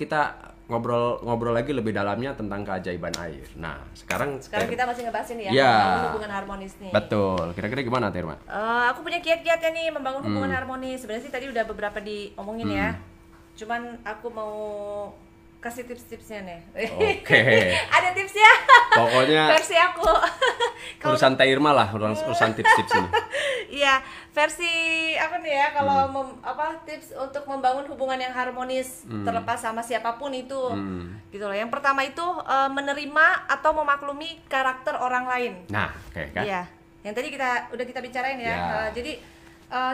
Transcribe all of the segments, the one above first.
kita ngobrol lagi lebih dalamnya tentang keajaiban air. Nah, sekarang kita masih ngebahasin ya, ya, membangun hubungan harmonis nih. Betul. Kira-kira gimana, Terma? Aku punya kiat-kiatnya nih membangun hubungan harmonis. Sebenarnya sih tadi udah beberapa diomongin ya. Cuman aku mau kasih tips-tipsnya nih. Oke. Ada tipsnya. Pokoknya versi aku. urusan Terma lah, urusan tips-tips ini. Iya, versi aku nih ya, kalau tips untuk membangun hubungan yang harmonis terlepas sama siapapun itu, gitu loh. Yang pertama itu menerima atau memaklumi karakter orang lain. Nah, oke kan? Iya, yang tadi kita bicarain ya. Jadi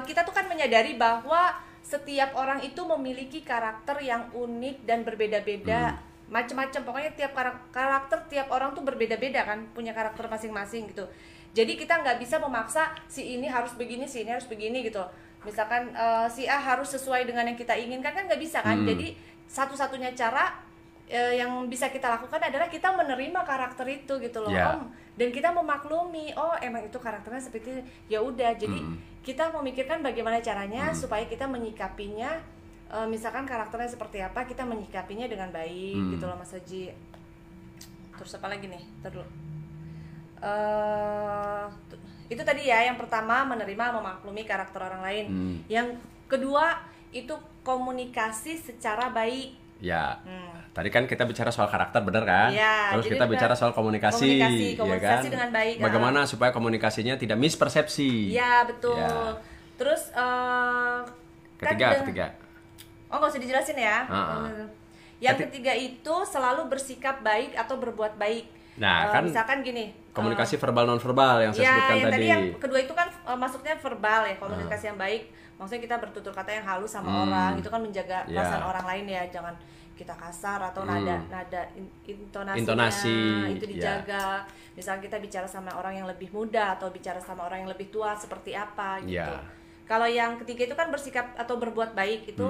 kita tuh kan menyadari bahwa setiap orang itu memiliki karakter yang unik dan berbeda-beda, macam-macam. Pokoknya tiap karakter tiap orang tuh berbeda-beda kan, punya karakter masing-masing gitu. Jadi kita nggak bisa memaksa si ini harus begini, si ini harus begini gitu. Misalkan si A harus sesuai dengan yang kita inginkan, kan nggak bisa kan. Jadi satu-satunya cara yang bisa kita lakukan adalah kita menerima karakter itu gitu loh, dan kita memaklumi, oh emang itu karakternya seperti itu. Ya udah, jadi kita memikirkan bagaimana caranya supaya kita menyikapinya. Misalkan karakternya seperti apa, kita menyikapinya dengan baik gitu loh, Mas Haji. Terus apa lagi nih? Itu tadi ya, yang pertama menerima, memaklumi karakter orang lain. Yang kedua itu komunikasi secara baik. Ya, tadi kan kita bicara soal karakter, bener kan? Ya, terus kita bicara soal komunikasi ya kan? dengan baik. Bagaimana supaya komunikasinya tidak mispersepsi? Ya, betul. Ya. Terus ketiga. Oh, nggak usah dijelasin ya. Yang ketiga itu selalu bersikap baik atau berbuat baik. Nah, kan misalkan gini, komunikasi verbal non verbal yang saya sebutkan yang tadi. Yang kedua itu kan masuknya verbal ya, komunikasi yang baik. Maksudnya kita bertutur kata yang halus sama orang, itu kan menjaga perasaan orang lain ya, jangan kita kasar atau nada intonasinya itu dijaga. Misalnya kita bicara sama orang yang lebih muda atau bicara sama orang yang lebih tua seperti apa gitu. Kalau yang ketiga itu kan bersikap atau berbuat baik itu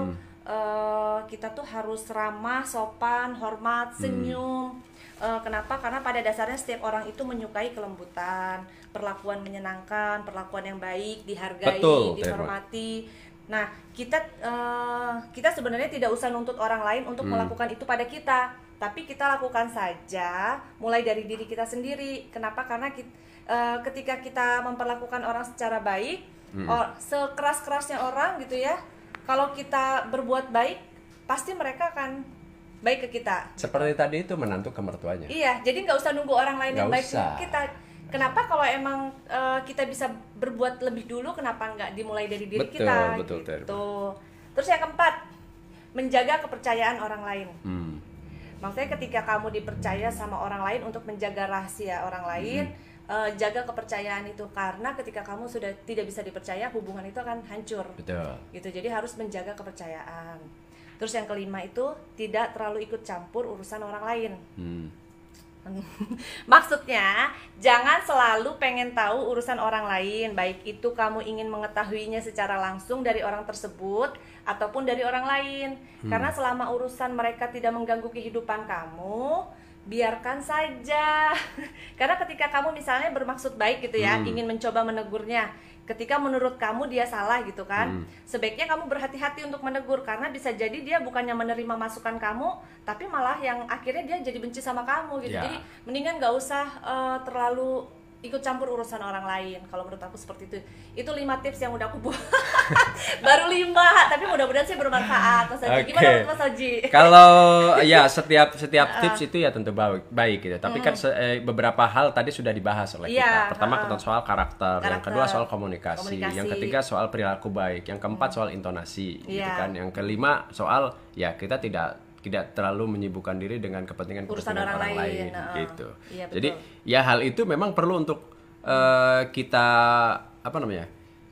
kita tuh harus ramah, sopan, hormat, senyum. Kenapa? Karena pada dasarnya setiap orang itu menyukai kelembutan, perlakuan menyenangkan, perlakuan yang baik, dihargai, dihormati. Nah, kita sebenarnya tidak usah nuntut orang lain untuk melakukan itu pada kita, tapi kita lakukan saja mulai dari diri kita sendiri. Kenapa? Karena ketika kita memperlakukan orang secara baik, sekeras-kerasnya orang gitu ya, kalau kita berbuat baik, pasti mereka akan baik ke kita. Seperti tadi itu menantu ke mertuanya. Iya, jadi nggak usah nunggu orang lain yang baik ke kita. Kenapa kalau emang kita bisa berbuat lebih dulu, kenapa nggak dimulai dari diri kita? Betul. Terus yang keempat, menjaga kepercayaan orang lain. Maksudnya ketika kamu dipercaya sama orang lain untuk menjaga rahasia orang lain, jaga kepercayaan itu, karena ketika kamu sudah tidak bisa dipercaya, hubungan itu akan hancur. Betul. Gitu. Jadi harus menjaga kepercayaan. Terus yang kelima itu tidak terlalu ikut campur urusan orang lain. Maksudnya jangan selalu pengen tahu urusan orang lain, baik itu kamu ingin mengetahuinya secara langsung dari orang tersebut ataupun dari orang lain. Karena selama urusan mereka tidak mengganggu kehidupan kamu, biarkan saja. Karena ketika kamu misalnya bermaksud baik gitu ya, ingin mencoba menegurnya, ketika menurut kamu dia salah gitu kan, sebaiknya kamu berhati-hati untuk menegur, karena bisa jadi dia bukannya menerima masukan kamu, tapi malah yang akhirnya dia jadi benci sama kamu gitu. Jadi mendingan gak usah terlalu ikut campur urusan orang lain. Kalau menurut aku seperti itu. Itu 5 tips yang udah aku buat. Baru 5, tapi mudah-mudahan sih bermanfaat, Mas Haji. Gimana menurut Mas Haji? Kalau ya setiap tips itu ya tentu baik gitu. Tapi kan beberapa hal tadi sudah dibahas oleh kita. Pertama tentang soal karakter, yang kedua soal komunikasi, yang ketiga soal perilaku baik, yang keempat soal intonasi gitu kan. Yang kelima soal ya kita tidak terlalu menyibukkan diri dengan kepentingan orang lain gitu. Iya, jadi ya hal itu memang perlu untuk kita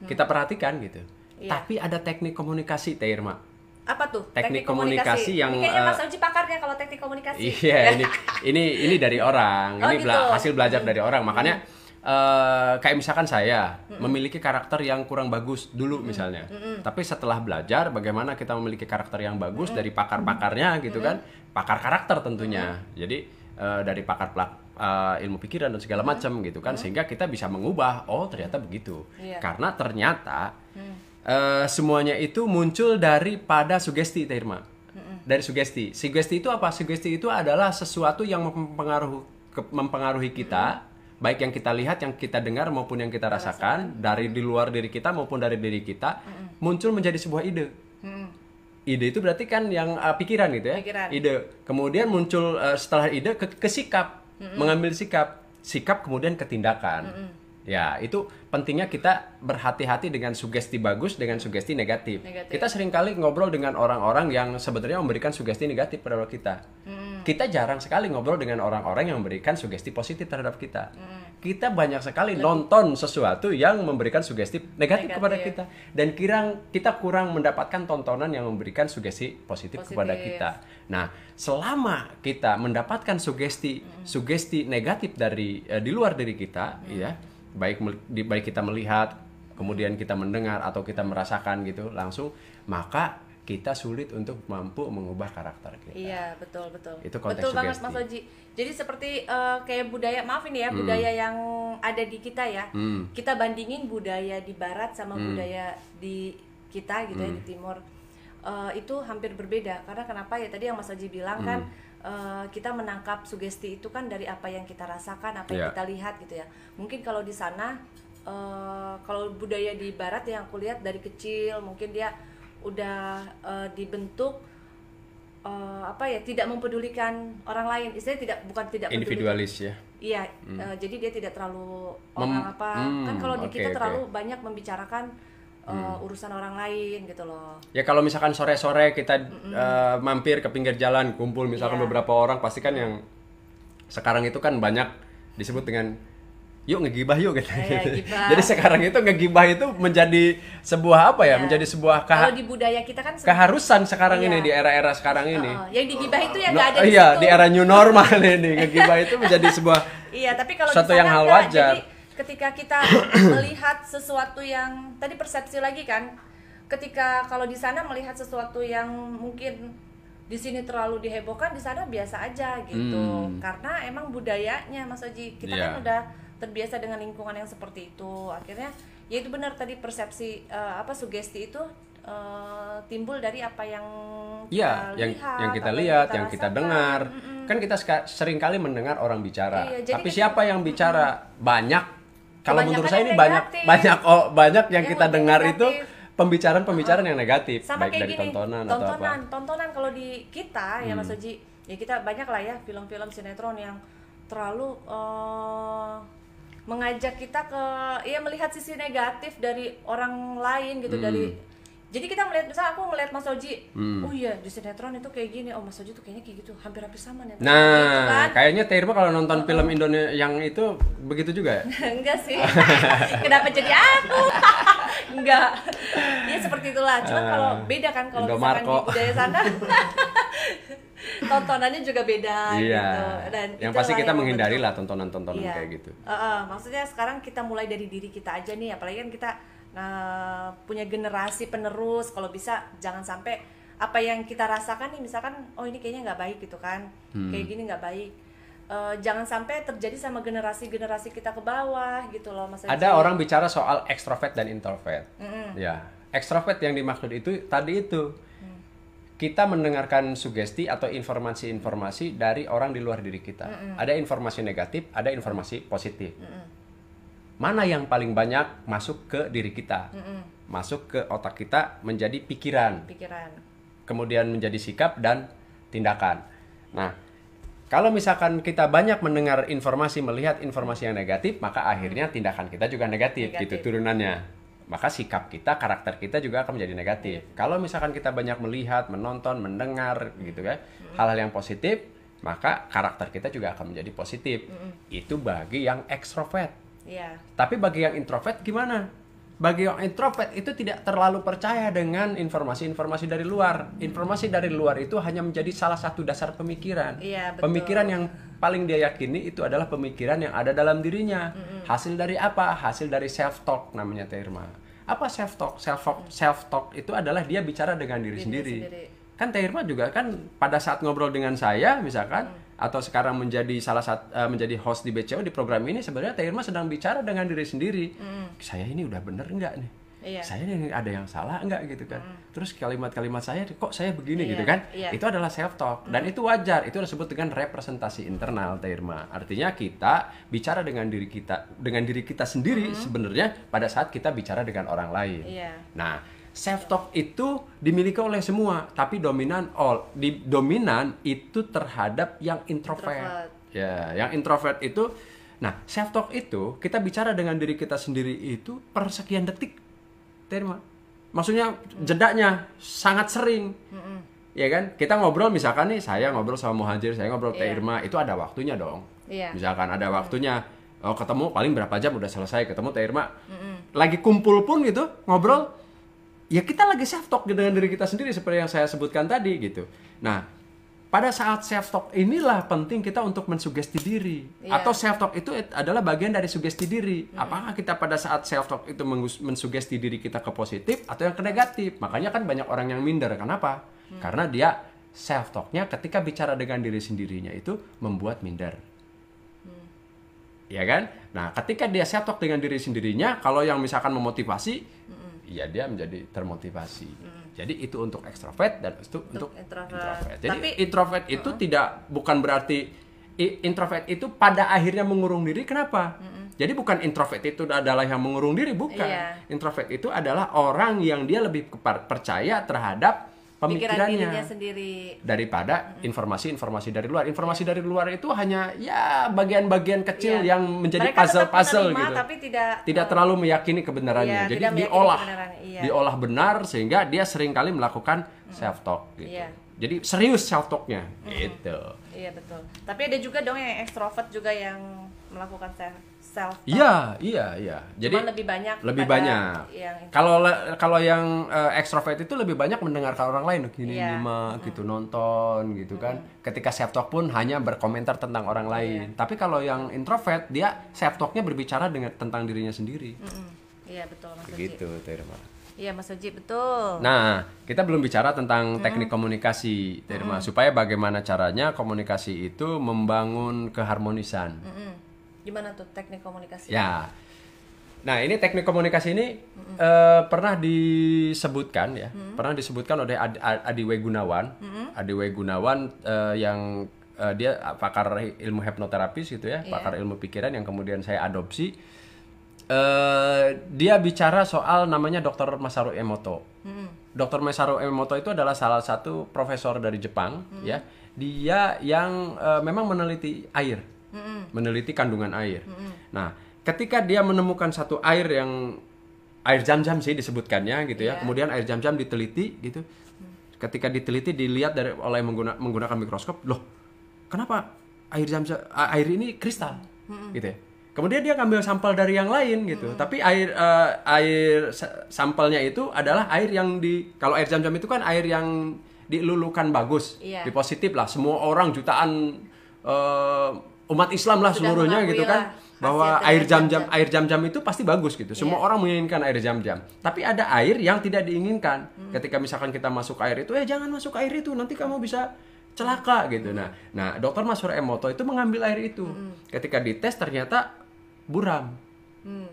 kita perhatikan gitu. Tapi ada teknik komunikasi, Teh Irma. Apa tuh? Teknik komunikasi yang kayaknya Mas Haji pakarnya kalau teknik komunikasi. Iya, ini dari orang. Ini gitu. Hasil belajar dari orang. Makanya kayak misalkan saya memiliki karakter yang kurang bagus dulu misalnya, tapi setelah belajar bagaimana kita memiliki karakter yang bagus dari pakar-pakarnya gitu kan, pakar karakter tentunya, jadi dari pakar ilmu pikiran dan segala macam gitu kan, sehingga kita bisa mengubah, oh ternyata begitu, karena ternyata semuanya itu muncul daripada sugesti, Teh Irma. dari sugesti. Sugesti itu apa? Sugesti itu adalah sesuatu yang mempengaruhi kita, baik yang kita lihat, yang kita dengar maupun yang kita rasakan, dari di luar diri kita maupun dari diri kita, muncul menjadi sebuah ide. Ide itu berarti kan yang pikiran gitu ya. Pikiran. Ide. Kemudian muncul setelah ide ke sikap, mengambil sikap. Sikap kemudian ke tindakan. Ya, itu pentingnya kita berhati-hati dengan sugesti bagus dengan sugesti negatif. Kita seringkali ngobrol dengan orang-orang yang sebenarnya memberikan sugesti negatif terhadap kita. Kita jarang sekali ngobrol dengan orang-orang yang memberikan sugesti positif terhadap kita. Kita banyak sekali nonton sesuatu yang memberikan sugesti negatif kepada kita. Dan kita kurang mendapatkan tontonan yang memberikan sugesti positif kepada kita. Nah, selama kita mendapatkan sugesti negatif dari di luar diri kita, ya, baik kita melihat, kemudian kita mendengar atau kita merasakan gitu langsung, maka kita sulit untuk mampu mengubah karakter kita. Iya, betul. Itu konteks betul banget sugesti. Mas Oji. Jadi seperti kayak budaya, maaf ini ya, budaya yang ada di kita ya. Kita bandingin budaya di barat sama budaya di kita gitu ya, di timur. Itu hampir berbeda. Karena kenapa ya, tadi yang Mas Oji bilang kan, kita menangkap sugesti itu kan dari apa yang kita rasakan, apa yang kita lihat gitu ya. Mungkin kalau di sana, kalau budaya di barat yang aku lihat dari kecil, mungkin dia udah dibentuk tidak mempedulikan orang lain, istilahnya bukan tidak individualis ya. Iya, jadi dia tidak terlalu orang kan kalau di kita terlalu banyak membicarakan urusan orang lain gitu loh. Ya kalau misalkan sore-sore kita mampir ke pinggir jalan, kumpul misalkan beberapa orang, pasti kan yang sekarang itu kan banyak disebut dengan yuk ngegibah yuk gitu. Jadi sekarang itu ngegibah itu menjadi sebuah apa ya? Menjadi sebuah kalau di budaya kita kan keharusan sekarang ini, di era-era sekarang ini. Yang digibah itu ya nggak ada di situ. Iya, di era new normal ini ngegibah itu menjadi sebuah tapi kalau suatu yang hal wajar. Jadi ketika kita melihat sesuatu yang tadi persepsi lagi kan, ketika kalau di sana melihat sesuatu yang mungkin di sini terlalu dihebohkan, di sana biasa aja gitu. Karena emang budayanya Mas Oji, kita kan udah terbiasa dengan lingkungan yang seperti itu. Akhirnya ya itu benar tadi persepsi sugesti itu timbul dari apa yang kita lihat, yang kita dengar. Kan kita seringkali mendengar orang bicara. Tapi siapa yang bicara? Banyak. Kalau menurut saya ini banyak yang kita dengar itu pembicaraan yang negatif, sama baik dari gini, tontonan atau apa. Tontonan kalau di kita ya Mas Oji, ya kita banyak lah ya film-film sinetron yang terlalu mengajak kita ke melihat sisi negatif dari orang lain gitu. Jadi kita melihat, misalnya aku melihat Mas Oji, oh iya di sinetron itu kayak gini, oh Mas Oji tuh kayaknya kayak gitu, hampir-hampir sama nih. Nah, gitu kan? Kayaknya Terima kalau nonton film Indonesia yang itu begitu juga ya? Enggak sih, kenapa jadi aku? Enggak, ya seperti itulah. Cuma kalau beda kan, kalau misalkan di budaya sana, tontonannya juga beda gitu. Dan yang pasti kita menghindari lah tontonan-tontonan kayak gitu. Maksudnya sekarang kita mulai dari diri kita aja nih, apalagi kan kita punya generasi penerus. Kalau bisa jangan sampai apa yang kita rasakan nih, misalkan oh ini kayaknya nggak baik gitu kan, kayak gini nggak baik, jangan sampai terjadi sama generasi kita ke bawah gitu loh Mas. Ada orang bicara soal ekstrovert dan introvert. Ya, ekstrovert yang dimaksud itu tadi itu kita mendengarkan sugesti atau informasi-informasi dari orang di luar diri kita. Ada informasi negatif, ada informasi positif. Mana yang paling banyak masuk ke diri kita, masuk ke otak kita menjadi pikiran, kemudian menjadi sikap dan tindakan. Nah, kalau misalkan kita banyak mendengar informasi, melihat informasi yang negatif, maka akhirnya tindakan kita juga negatif. Gitu turunannya. Maka sikap kita, karakter kita juga akan menjadi negatif. Kalau misalkan kita banyak melihat, menonton, mendengar gitu ya, hal-hal yang positif, maka karakter kita juga akan menjadi positif. Itu bagi yang ekstrovert. Tapi bagi yang introvert gimana? Bagi yang introvert itu tidak terlalu percaya dengan informasi-informasi dari luar. Informasi dari luar itu hanya menjadi salah satu dasar pemikiran. Pemikiran yang paling dia yakini itu adalah pemikiran yang ada dalam dirinya. Hasil dari apa? Hasil dari self-talk namanya Terima. Apa self-talk? Self-talk itu adalah dia bicara dengan diri sendiri. Kan Terima juga kan pada saat ngobrol dengan saya misalkan, atau sekarang menjadi menjadi host di BCO di program ini, sebenarnya Terima sedang bicara dengan diri sendiri. Saya ini udah bener nggak nih? Saya ini ada yang salah enggak gitu kan. Terus kalimat-kalimat saya kok saya begini gitu kan. Itu adalah self talk dan itu wajar. Itu disebut dengan representasi internal, Teh Irma. Artinya kita bicara dengan diri kita sendiri sebenarnya pada saat kita bicara dengan orang lain. Nah, self talk itu dimiliki oleh semua, tapi dominan itu terhadap yang introvert. Ya, yang introvert itu. Nah, self talk itu kita bicara dengan diri kita sendiri itu per sekian detik. Terima. Maksudnya jedanya sangat sering. Ya kan? Kita ngobrol misalkan nih, saya ngobrol sama Muhajir, saya ngobrol Teh Irma, itu ada waktunya dong. Misalkan ada waktunya, ketemu paling berapa jam udah selesai ketemu Teh Irma. Lagi kumpul pun gitu, ngobrol, ya kita lagi self talk dengan diri kita sendiri seperti yang saya sebutkan tadi gitu. Nah, pada saat self talk inilah penting kita untuk mensugesti diri. Atau self talk itu adalah bagian dari sugesti diri. Apakah kita pada saat self talk itu mensugesti diri kita ke positif atau yang ke negatif? Makanya kan banyak orang yang minder. Kenapa? Karena dia self talknya ketika bicara dengan diri sendirinya itu membuat minder. Ya kan? Nah, ketika dia self talk dengan diri sendirinya, kalau yang misalkan memotivasi, ya dia menjadi termotivasi. Jadi itu untuk ekstrovert dan itu untuk introvert. Jadi tapi, introvert itu bukan berarti introvert itu pada akhirnya mengurung diri. Kenapa? Jadi bukan introvert itu adalah yang mengurung diri, bukan. Introvert itu adalah orang yang dia lebih percaya terhadap pemikirannya sendiri daripada informasi-informasi dari luar. Informasi dari luar itu hanya ya bagian-bagian kecil yang menjadi puzzle-puzzle gitu. Tapi tidak terlalu meyakini kebenarannya. Jadi diolah benar sehingga dia seringkali melakukan self talk gitu. Jadi serius self talknya gitu. Iya betul. Tapi ada juga dong yang ekstrovert juga yang melakukan self talk. Iya. Jadi lebih banyak. Kalau yang ekstrovert itu lebih banyak mendengarkan orang lain gini gitu, nonton gitu kan. Ketika self talk pun hanya berkomentar tentang orang lain. Tapi kalau yang introvert dia self talknya berbicara tentang dirinya sendiri. Iya betul Mas Oji. Gitu, Terima. Iya Mas Oji, betul. Nah, kita belum bicara tentang teknik komunikasi, Terima. Supaya bagaimana caranya komunikasi itu membangun keharmonisan. Gimana tuh teknik komunikasi? Ya, nah ini teknik komunikasi ini pernah disebutkan ya, pernah disebutkan oleh Adi W. Gunawan. Adi W. Gunawan yang dia pakar ilmu hipnoterapis gitu ya, pakar ilmu pikiran yang kemudian saya adopsi. Dia bicara soal namanya Dr. Masaru Emoto. Dr. Masaru Emoto itu adalah salah satu profesor dari Jepang ya. Dia yang memang meneliti air. Meneliti kandungan air. Nah, ketika dia menemukan satu air Zam-Zam sih disebutkannya gitu ya. Kemudian air Zam-Zam diteliti gitu. Ketika diteliti dilihat oleh menggunakan mikroskop, loh, kenapa air Zam-Zam air ini kristal? Gitu ya. Kemudian dia ngambil sampel dari yang lain gitu. Tapi air sampelnya itu adalah air yang kalau air Zam-Zam itu kan air yang dilulukan bagus, di positif lah. Semua orang jutaan umat Islam lah seluruhnya gitu kan, bahwa air Zam-Zam itu pasti bagus gitu. Semua orang menginginkan air Zam-Zam. Tapi ada air yang tidak diinginkan. Ketika misalkan kita masuk air itu, jangan masuk air itu, nanti kamu bisa celaka gitu. Nah, Dr. Masaru Emoto itu mengambil air itu. Ketika dites ternyata buram,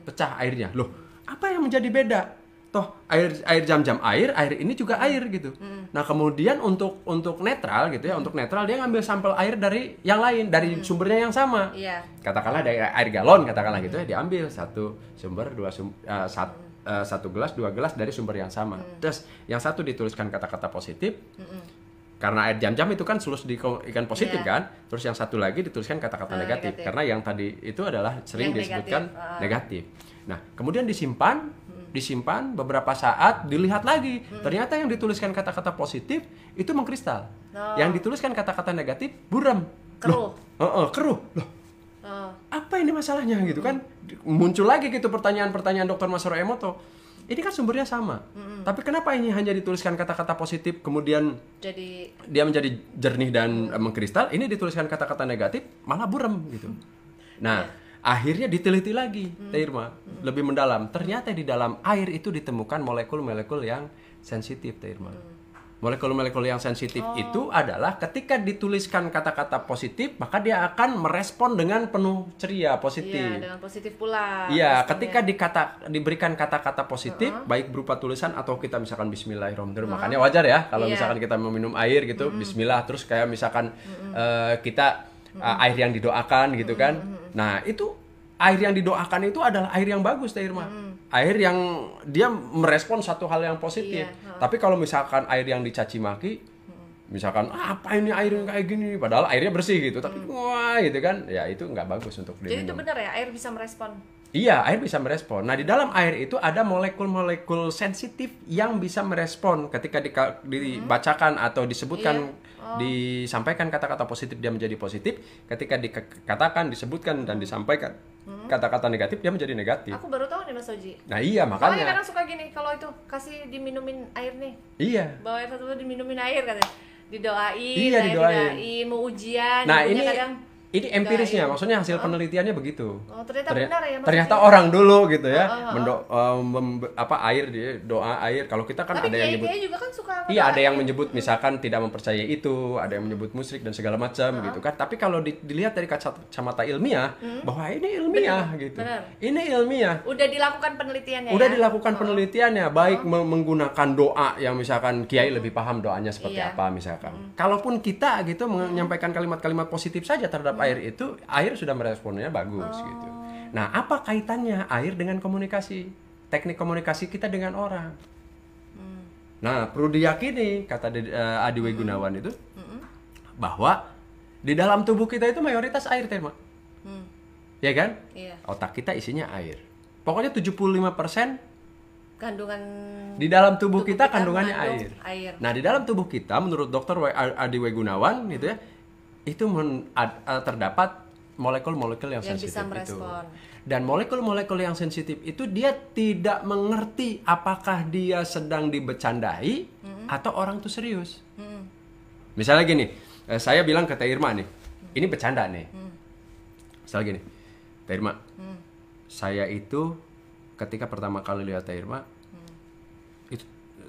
pecah airnya. Loh, apa yang menjadi beda? Toh air Zam-Zam air ini juga air gitu. Nah, kemudian untuk netral gitu ya, untuk netral dia ngambil sampel air dari yang lain, dari sumbernya yang sama. Katakanlah dari air galon katakanlah gitu ya, diambil satu sumber, satu gelas, dua gelas dari sumber yang sama. Terus yang satu dituliskan kata-kata positif. Karena air Zam-Zam itu kan sulus di ikan positif kan. Terus yang satu lagi dituliskan kata-kata negatif. Karena yang tadi itu adalah sering disebutkan negatif. Nah, kemudian disimpan beberapa saat, dilihat lagi. Ternyata yang dituliskan kata-kata positif itu mengkristal. Yang dituliskan kata-kata negatif buram. Keruh. Keruh. Loh. Apa ini masalahnya gitu kan? Muncul lagi gitu pertanyaan-pertanyaan Dr. Masaru Emoto. Ini kan sumbernya sama. Tapi kenapa ini hanya dituliskan kata-kata positif kemudian dia menjadi jernih dan mengkristal, ini dituliskan kata-kata negatif malah buram gitu. Nah, akhirnya diteliti lagi, Teh Irma, lebih mendalam. Ternyata di dalam air itu ditemukan molekul-molekul yang sensitif, Teh Irma. Molekul-molekul yang sensitif itu adalah ketika dituliskan kata-kata positif, maka dia akan merespon dengan penuh ceria, positif. Iya, dengan positif pula. Iya, ketika diberikan kata-kata positif, baik berupa tulisan atau kita misalkan Bismillahirrahmanirrahim. Makanya wajar ya kalau misalkan kita meminum air gitu, Bismillah, terus kayak misalkan kita air yang didoakan gitu kan. Nah, itu air yang didoakan itu adalah air yang bagus, Teh Irma. Air yang dia merespon satu hal yang positif. Tapi kalau misalkan air yang dicaci maki, misalkan apa ini air yang kayak gini, padahal airnya bersih gitu, tapi wah gitu kan, ya itu nggak bagus untuk diminum. Jadi itu benar ya, air bisa merespon? Iya, air bisa merespon. Nah, di dalam air itu ada molekul-molekul sensitif yang bisa merespon ketika dibacakan atau disebutkan, disampaikan kata-kata positif, dia menjadi positif. Ketika dikatakan, disebutkan, dan disampaikan kata-kata negatif, dia menjadi negatif. Aku baru tahu nih Mas Oji. Nah iya, makanya. Soalnya kadang suka gini, kalau itu kasih diminumin air nih. Iya. Bawa air satu diminumin air katanya. Didoain, iya, didoain. mau ujian. Nah ini empirisnya, maksudnya hasil penelitiannya begitu. Oh, ternyata benar ya, Mas. Ternyata orang dulu gitu ya, air doa air. Kalau kita kan tapi ada yang menyebut, juga kan suka iya ada yang menyebut misalkan tidak mempercayai itu, ada yang menyebut musyrik dan segala macam gitu kan. Tapi kalau dilihat dari kacamata ilmiah, bahwa ini ilmiah gitu. Benar. Ini ilmiah. Udah dilakukan penelitiannya. Udah dilakukan penelitiannya, baik menggunakan doa yang misalkan kiai lebih paham doanya seperti apa misalkan. Kalaupun kita gitu menyampaikan kalimat-kalimat positif saja terhadap air itu, air sudah meresponnya bagus gitu. Nah, apa kaitannya air dengan komunikasi? Teknik komunikasi kita dengan orang. Nah, perlu diyakini kata Adi W. Gunawan itu bahwa di dalam tubuh kita itu mayoritas air, Terma. Ya kan? Iya. Otak kita isinya air. Pokoknya 75% kandungan di dalam tubuh kita kandungannya air. Nah, di dalam tubuh kita menurut Dr. Adi W. Gunawan gitu ya, itu terdapat molekul-molekul yang sensitif itu. Dan molekul-molekul yang sensitif itu dia tidak mengerti apakah dia sedang dibecandai atau orang tuh serius. Misalnya gini, saya bilang ke Teh Irma nih, ini bercanda nih. Misalnya gini, Teh Irma, saya itu ketika pertama kali lihat Teh Irma, itu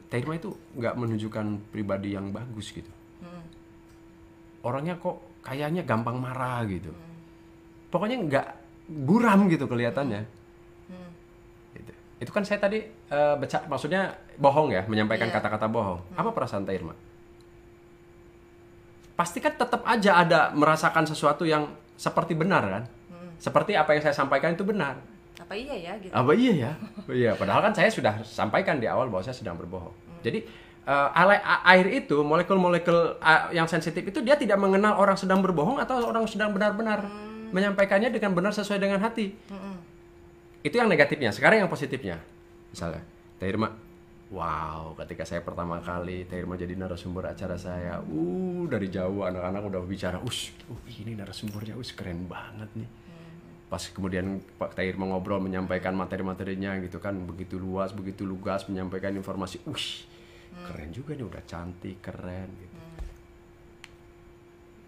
Teh Irma itu nggak menunjukkan pribadi yang bagus gitu. Orangnya kok kayaknya gampang marah gitu. Pokoknya nggak guram gitu kelihatannya. Gitu. Itu kan saya tadi maksudnya bohong ya, menyampaikan kata-kata bohong. Apa perasaan Teh Irma? Pasti kan tetap aja ada merasakan sesuatu yang seperti benar kan? Seperti apa yang saya sampaikan itu benar. Apa iya ya gitu. Apa iya ya? Iya, padahal kan saya sudah sampaikan di awal bahwa saya sedang berbohong. Jadi air itu, molekul-molekul yang sensitif itu dia tidak mengenal orang sedang berbohong atau orang sedang benar-benar menyampaikannya dengan benar sesuai dengan hati. Itu yang negatifnya. Sekarang yang positifnya. Misalnya, Teh Irma, wow, ketika saya pertama kali Teh Irma jadi narasumber acara saya, dari jauh anak-anak udah bicara, ini narasumbernya, keren banget nih. Pas kemudian Pak Teh Irma ngobrol menyampaikan materi-materinya gitu kan, begitu luas, begitu lugas menyampaikan informasi, keren juga nih, udah cantik, keren gitu.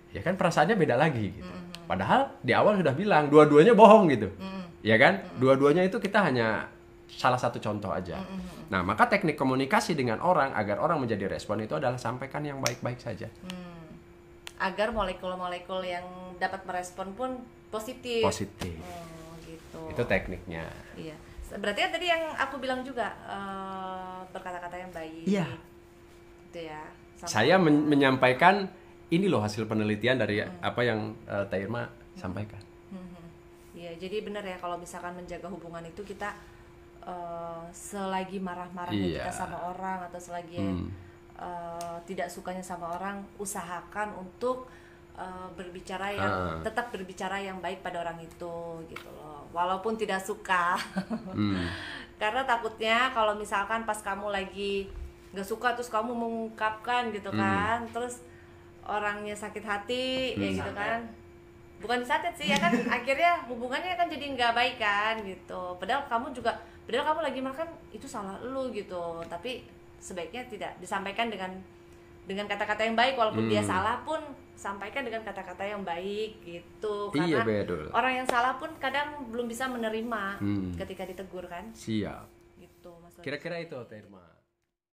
Ya kan perasaannya beda lagi gitu. Padahal di awal sudah bilang dua-duanya bohong gitu. Ya kan? Dua-duanya itu kita hanya salah satu contoh aja. Nah, maka teknik komunikasi dengan orang agar orang menjadi respon itu adalah sampaikan yang baik-baik saja. Agar molekul-molekul yang dapat merespon pun positif. Positif. Gitu. Itu tekniknya. Iya. Berarti kan tadi yang aku bilang juga berkata-kata yang baik. Iya. Gitu ya. Saya menyampaikan ini loh hasil penelitian dari apa yang Teh Irma sampaikan. Iya, jadi benar ya kalau misalkan menjaga hubungan itu kita selagi marah-marahnya kita sama orang atau selagi tidak sukanya sama orang, usahakan untuk berbicara yang tetap berbicara yang baik pada orang itu gitu loh, walaupun tidak suka. Karena takutnya kalau misalkan pas kamu lagi nggak suka terus kamu mengungkapkan gitu kan, terus orangnya sakit hati ya gitu kan, bukan sakit sih ya kan, akhirnya hubungannya kan jadi nggak baik kan gitu. Padahal kamu lagi makan itu salah lu gitu, tapi sebaiknya tidak disampaikan dengan kata-kata yang baik, walaupun dia salah pun sampaikan dengan kata-kata yang baik gitu. Karena orang yang salah pun kadang belum bisa menerima ketika ditegur kan. Siap. Gitu, Mas. Kira-kira itu, Teh Irma.